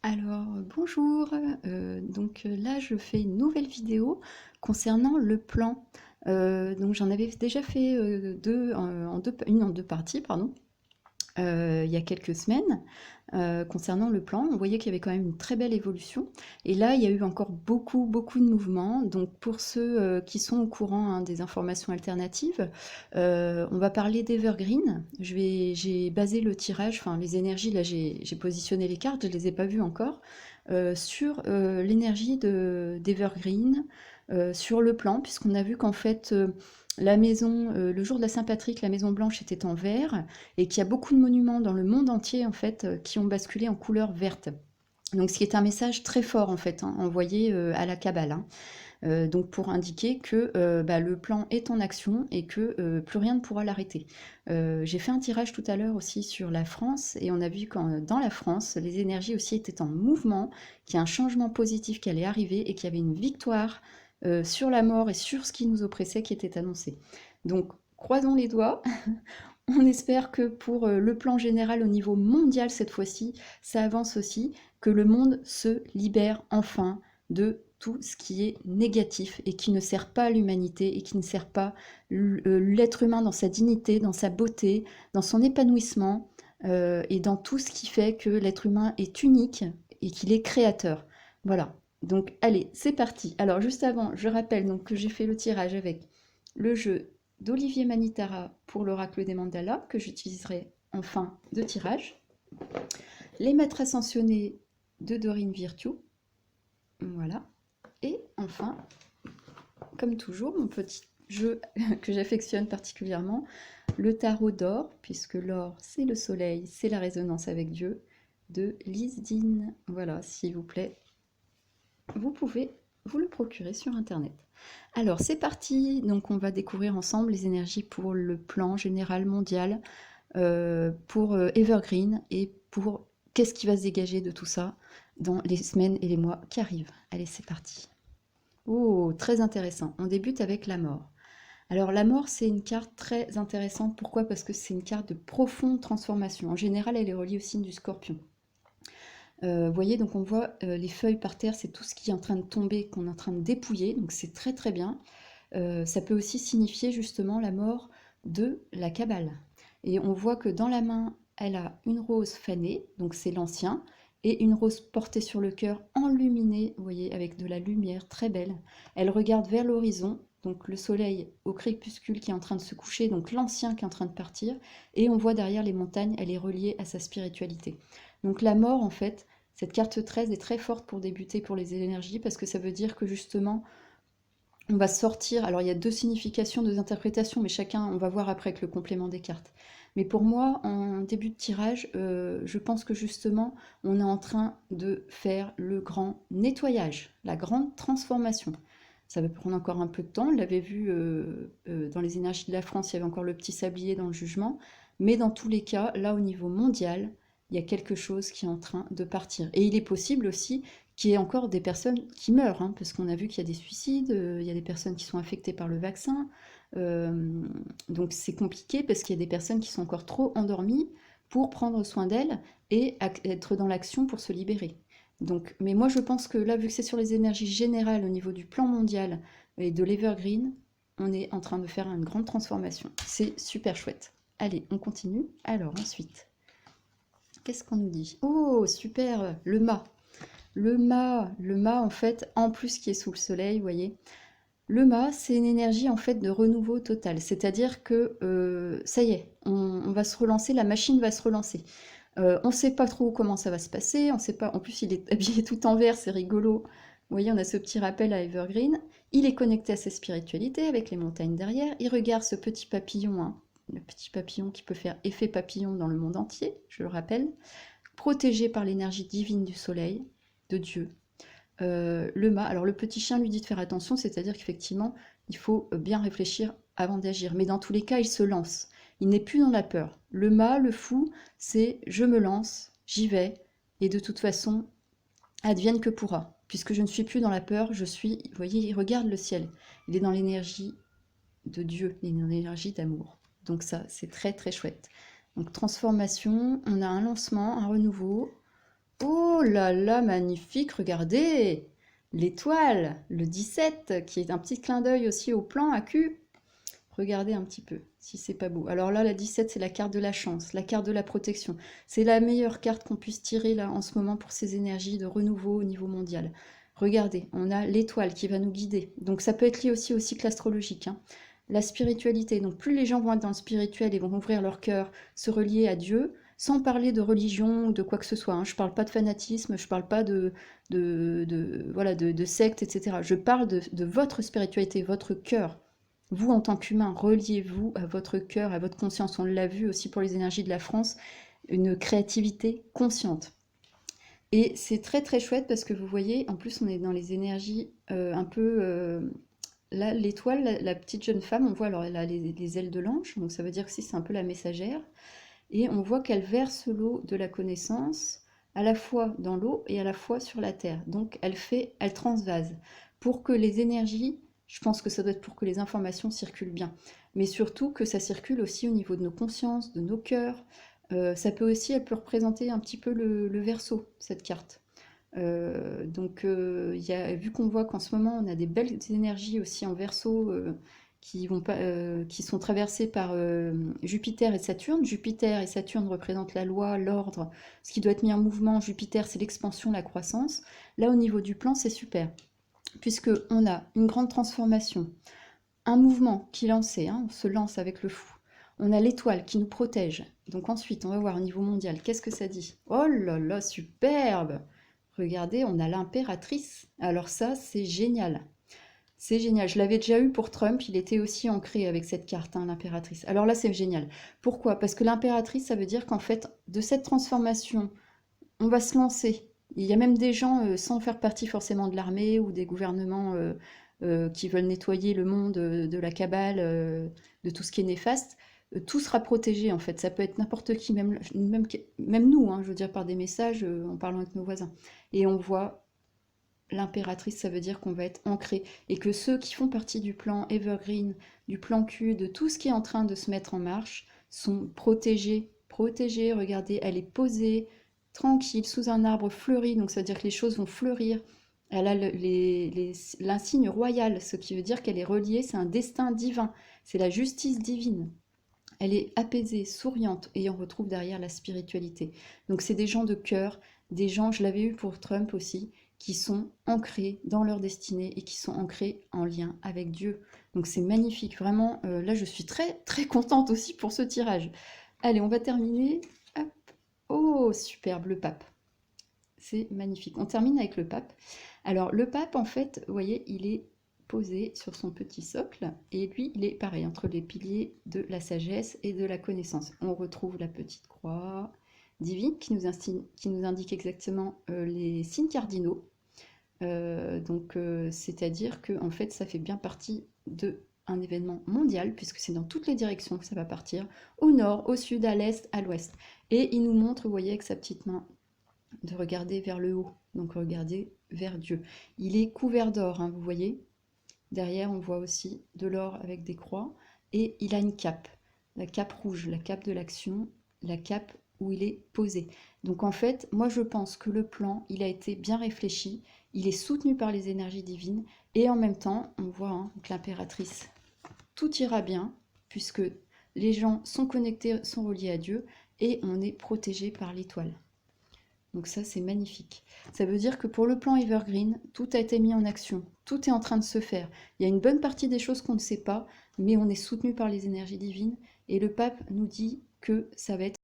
Alors, bonjour, là je fais une nouvelle vidéo concernant le plan. Donc j'en avais déjà fait, 2 en 2 une en 2 parties, pardon, il y a quelques semaines, concernant le plan. On voyait qu'il y avait quand même une très belle évolution et là, il y a eu encore beaucoup, beaucoup de mouvements. Donc pour ceux, qui sont au courant, hein, des informations alternatives, on va parler d'Evergreen. J'ai basé le tirage, enfin les énergies, là j'ai positionné les cartes, je les ai pas vues encore, sur, l'énergie d'Evergreen, sur le plan, puisqu'on a vu qu'en fait, la maison, le jour de la Saint-Patrick, la Maison Blanche était en vert et qu'il y a beaucoup de monuments dans le monde entier en fait qui ont basculé en couleur verte. Donc ce qui est un message très fort en fait, hein, envoyé à la Kabbale, hein. Donc pour indiquer que le plan est en action et que plus rien ne pourra l'arrêter. J'ai fait un tirage tout à l'heure aussi sur la France et on a vu que dans la France, les énergies aussi étaient en mouvement, qu'il y a un changement positif qui allait arriver et qu'il y avait une victoire sur la mort et sur ce qui nous oppressait qui était annoncé. Donc croisons les doigts. On espère que pour le plan général au niveau mondial cette fois-ci, ça avance aussi, que le monde se libère enfin de tout ce qui est négatif et qui ne sert pas l'humanité et qui ne sert pas l'être humain dans sa dignité, dans sa beauté, dans son épanouissement et dans tout ce qui fait que l'être humain est unique et qu'il est créateur. Voilà. Donc allez, c'est parti. Alors juste avant, je rappelle donc que j'ai fait le tirage avec le jeu d'Olivier Manitara pour l'oracle des mandalas, que j'utiliserai en fin de tirage. Les maîtres ascensionnés de Dorine Virtue. Voilà. Et enfin, comme toujours, mon petit jeu que j'affectionne particulièrement, le tarot d'or, puisque l'or, c'est le soleil, c'est la résonance avec Dieu, de Lise Dean. Voilà, s'il vous plaît, vous pouvez vous le procurer sur Internet. Alors, c'est parti. Donc, on va découvrir ensemble les énergies pour le plan général mondial, pour Evergreen et pour qu'est-ce qui va se dégager de tout ça dans les semaines et les mois qui arrivent. Allez, c'est parti. Oh, très intéressant. On débute avec la mort. Alors, la mort, c'est une carte très intéressante. Pourquoi? Parce que c'est une carte de profonde transformation. En général, elle est reliée au signe du Scorpion. Vous voyez, donc on voit les feuilles par terre, c'est tout ce qui est en train de tomber, qu'on est en train de dépouiller, donc c'est très très bien. Ça peut aussi signifier justement la mort de la Kabbale. Et on voit que dans la main, elle a une rose fanée, donc c'est l'ancien, et une rose portée sur le cœur, enluminée, vous voyez, avec de la lumière très belle. Elle regarde vers l'horizon, donc le soleil au crépuscule qui est en train de se coucher, donc l'ancien qui est en train de partir, et on voit derrière les montagnes, elle est reliée à sa spiritualité. Donc la mort, en fait, cette carte 13 est très forte pour débuter pour les énergies, parce que ça veut dire que justement, on va sortir, alors il y a deux significations, deux interprétations, mais chacun, on va voir après avec le complément des cartes. Mais pour moi, en début de tirage, je pense que justement, on est en train de faire le grand nettoyage, la grande transformation. Ça va prendre encore un peu de temps, on l'avait vu dans les énergies de la France, il y avait encore le petit sablier dans le jugement, mais dans tous les cas, là au niveau mondial, il y a quelque chose qui est en train de partir. Et il est possible aussi qu'il y ait encore des personnes qui meurent, hein, parce qu'on a vu qu'il y a des suicides, il y a des personnes qui sont affectées par le vaccin. Donc c'est compliqué parce qu'il y a des personnes qui sont encore trop endormies pour prendre soin d'elles et être dans l'action pour se libérer. Donc, mais moi je pense que là, vu que c'est sur les énergies générales au niveau du plan mondial et de l'Evergreen, on est en train de faire une grande transformation. C'est super chouette. Allez, on continue. Alors ensuite, qu'est-ce qu'on nous dit? Oh, super, le mât. Le mât, en fait, en plus qui est sous le soleil, vous voyez. Le mât, c'est une énergie en fait de renouveau total. C'est-à-dire que ça y est, on va se relancer, la machine va se relancer. On ne sait pas trop comment ça va se passer, on sait pas. En plus, il est habillé tout en vert, c'est rigolo. Vous voyez, on a ce petit rappel à Evergreen. Il est connecté à sa spiritualité avec les montagnes derrière. Il regarde ce petit papillon, hein, le petit papillon qui peut faire effet papillon dans le monde entier, je le rappelle, protégé par l'énergie divine du soleil, de Dieu. Le mât, alors le petit chien lui dit de faire attention, c'est-à-dire qu'effectivement, il faut bien réfléchir avant d'agir. Mais dans tous les cas, il se lance. Il n'est plus dans la peur. Le mât, le fou, c'est je me lance, j'y vais, et de toute façon, advienne que pourra. Puisque je ne suis plus dans la peur, je suis, vous voyez, il regarde le ciel. Il est dans l'énergie de Dieu, il est dans l'énergie d'amour. Donc ça, c'est très très chouette. Donc transformation, on a un lancement, un renouveau, Oh là là, magnifique, regardez! L'étoile, le 17, qui est un petit clin d'œil aussi au plan à Q. Regardez un petit peu si c'est pas beau. Alors là, la 17, c'est la carte de la chance, la carte de la protection. C'est la meilleure carte qu'on puisse tirer là en ce moment pour ces énergies de renouveau au niveau mondial. Regardez, on a l'étoile qui va nous guider. Donc ça peut être lié aussi au cycle astrologique, hein. La spiritualité. Donc plus les gens vont être dans le spirituel et vont ouvrir leur cœur, se relier à Dieu, sans parler de religion ou de quoi que ce soit, hein. Je ne parle pas de fanatisme, je ne parle pas voilà, de secte, etc. Je parle de votre spiritualité, votre cœur. Vous, en tant qu'humain, reliez-vous à votre cœur, à votre conscience. On l'a vu aussi pour les énergies de la France, une créativité consciente. Et c'est très très chouette parce que vous voyez, en plus on est dans les énergies un peu... là, l'étoile, la petite jeune femme, on voit alors elle a les ailes de l'ange, donc ça veut dire que si c'est un peu la messagère. Et on voit qu'elle verse l'eau de la connaissance à la fois dans l'eau et à la fois sur la terre. Donc elle transvase pour que les énergies, je pense que ça doit être pour que les informations circulent bien, mais surtout que ça circule aussi au niveau de nos consciences, de nos cœurs. Ça peut aussi, elle peut représenter un petit peu le verso, cette carte. Vu qu'on voit qu'en ce moment on a des belles énergies aussi en verso qui sont traversées par Jupiter et Saturne. Jupiter et Saturne représentent la loi, l'ordre, ce qui doit être mis en mouvement. Jupiter, c'est l'expansion, la croissance. Là, au niveau du plan, c'est super, puisque on a une grande transformation, un mouvement qui est lancé, hein, on se lance avec le fou. On a l'étoile qui nous protège. Donc ensuite, on va voir au niveau mondial, qu'est-ce que ça dit? Oh là là, superbe! Regardez, on a l'impératrice. Alors ça, c'est génial. C'est génial. Je l'avais déjà eu pour Trump. Il était aussi ancré avec cette carte, hein, l'impératrice. Alors là, c'est génial. Pourquoi? Parce que l'impératrice, ça veut dire qu'en fait, de cette transformation, on va se lancer. Il y a même des gens, sans faire partie forcément de l'armée ou des gouvernements qui veulent nettoyer le monde de la cabale, de tout ce qui est néfaste. Tout sera protégé en fait. Ça peut être n'importe qui, même nous, hein, je veux dire par des messages en parlant avec nos voisins. Et on voit l'impératrice, ça veut dire qu'on va être ancré et que ceux qui font partie du plan Evergreen, du plan Q, de tout ce qui est en train de se mettre en marche, sont protégés. Protégés, regardez, elle est posée, tranquille, sous un arbre fleuri, donc ça veut dire que les choses vont fleurir. Elle a l'insigne royal, ce qui veut dire qu'elle est reliée, c'est un destin divin, c'est la justice divine. Elle est apaisée, souriante, et on retrouve derrière la spiritualité. Donc c'est des gens de cœur, des gens, je l'avais eu pour Trump aussi, qui sont ancrés dans leur destinée et qui sont ancrés en lien avec Dieu. Donc c'est magnifique, vraiment. Là, je suis très très contente aussi pour ce tirage. Allez, on va terminer. Hop. Oh, superbe, le pape. C'est magnifique. On termine avec le pape. Alors, le pape, en fait, vous voyez, il est posé sur son petit socle et lui, il est pareil, entre les piliers de la sagesse et de la connaissance. On retrouve la petite croix divine qui nous indique exactement les signes cardinaux. C'est-à-dire que en fait, ça fait bien partie de un événement mondial, puisque c'est dans toutes les directions que ça va partir, au nord, au sud, à l'est, à l'ouest. Et il nous montre, vous voyez, avec sa petite main, de regarder vers le haut, donc regarder vers Dieu. Il est couvert d'or, hein, vous voyez. Derrière, on voit aussi de l'or avec des croix, et il a une cape, la cape rouge, la cape de l'action, la cape où il est posé. Donc en fait, moi je pense que le plan, il a été bien réfléchi, il est soutenu par les énergies divines, et en même temps, on voit hein, que l'impératrice, tout ira bien, puisque les gens sont connectés, sont reliés à Dieu, et on est protégé par l'étoile. Donc ça, c'est magnifique. Ça veut dire que pour le plan Evergreen, tout a été mis en action. Tout est en train de se faire. Il y a une bonne partie des choses qu'on ne sait pas, mais on est soutenu par les énergies divines. Et le pape nous dit que ça va être